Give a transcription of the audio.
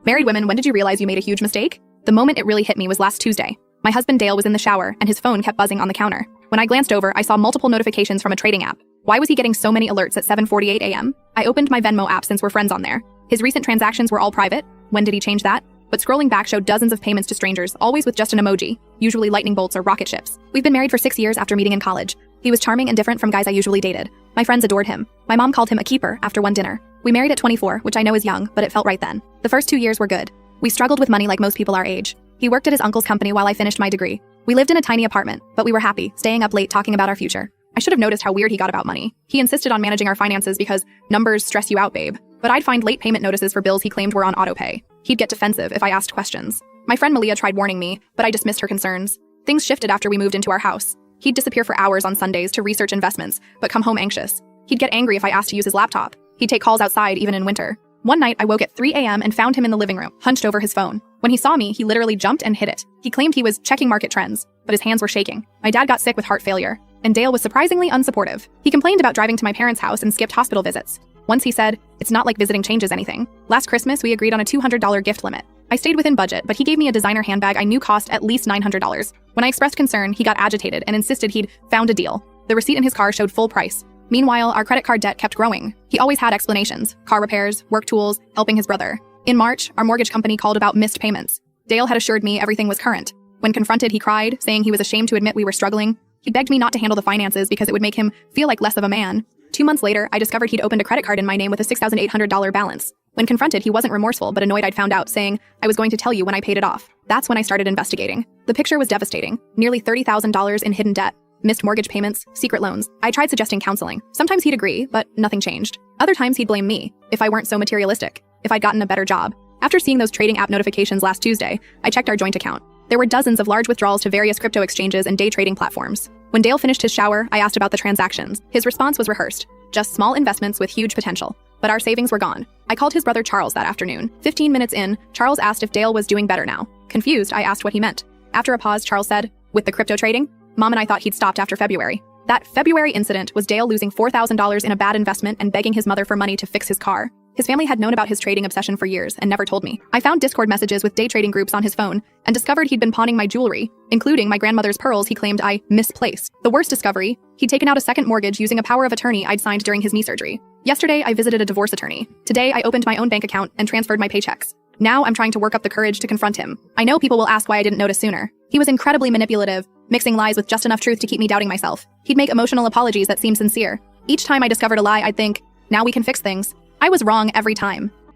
Married women, when did you realize you made a huge mistake? The moment it really hit me was last Tuesday. My husband Dale was in the shower and his phone kept buzzing on the counter. When I glanced over, I saw multiple notifications from a trading app. Why was he getting so many alerts at 7:48 a.m.? I opened my Venmo app since we're friends on there. His recent transactions were all private. When did he change that? But scrolling back showed dozens of payments to strangers, always with just an emoji, usually lightning bolts or rocket ships. We've been married for 6 years after meeting in college. He was charming and different from guys I usually dated. My friends adored him. My mom called him a keeper after one dinner. We married at 24, which I know is young, but it felt right then. The first 2 years were good. We struggled with money like most people our age. He worked at his uncle's company while I finished my degree. We lived in a tiny apartment, but we were happy, staying up late talking about our future. I should have noticed how weird he got about money. He insisted on managing our finances because numbers stress you out, babe. But I'd find late payment notices for bills he claimed were on autopay. He'd get defensive if I asked questions. My friend Malia tried warning me, but I dismissed her concerns. Things shifted after we moved into our house. He'd disappear for hours on Sundays to research investments, but come home anxious. He'd get angry if I asked to use his laptop. He'd take calls outside even in winter. One night, I woke at 3 a.m. and found him in the living room, hunched over his phone. When he saw me, he literally jumped and hid it. He claimed he was checking market trends, but his hands were shaking. My dad got sick with heart failure, and Dale was surprisingly unsupportive. He complained about driving to my parents' house and skipped hospital visits. Once he said, "It's not like visiting changes anything." Last Christmas, we agreed on a $200 gift limit. I stayed within budget, but he gave me a designer handbag I knew cost at least $900. When I expressed concern, he got agitated and insisted he'd found a deal. The receipt in his car showed full price. Meanwhile, our credit card debt kept growing. He always had explanations: car repairs, work tools, helping his brother. In March, our mortgage company called about missed payments. Dale had assured me everything was current. When confronted, he cried, saying he was ashamed to admit we were struggling. He begged me not to handle the finances because it would make him feel like less of a man. 2 months later, I discovered he'd opened a credit card in my name with a $6,800 balance. When confronted, he wasn't remorseful, but annoyed I'd found out, saying, "I was going to tell you when I paid it off." That's when I started investigating. The picture was devastating. Nearly $30,000 in hidden debt. Missed mortgage payments, secret loans. I tried suggesting counseling. Sometimes he'd agree, but nothing changed. Other times he'd blame me, if I weren't so materialistic, if I'd gotten a better job. After seeing those trading app notifications last Tuesday, I checked our joint account. There were dozens of large withdrawals to various crypto exchanges and day trading platforms. When Dale finished his shower, I asked about the transactions. His response was rehearsed. Just small investments with huge potential. But our savings were gone. I called his brother Charles that afternoon. 15 minutes in, Charles asked if Dale was doing better now. Confused, I asked what he meant. After a pause, Charles said, "With the crypto trading?" Mom and I thought he'd stopped after February. That February incident was Dale losing $4,000 in a bad investment and begging his mother for money to fix his car. His family had known about his trading obsession for years and never told me. I found Discord messages with day trading groups on his phone and discovered he'd been pawning my jewelry, including my grandmother's pearls he claimed I misplaced. The worst discovery, he'd taken out a second mortgage using a power of attorney I'd signed during his knee surgery. Yesterday, I visited a divorce attorney. Today, I opened my own bank account and transferred my paychecks. Now I'm trying to work up the courage to confront him. I know people will ask why I didn't notice sooner. He was incredibly manipulative, mixing lies with just enough truth to keep me doubting myself. He'd make emotional apologies that seemed sincere. Each time I discovered a lie, I'd think, now we can fix things. I was wrong every time.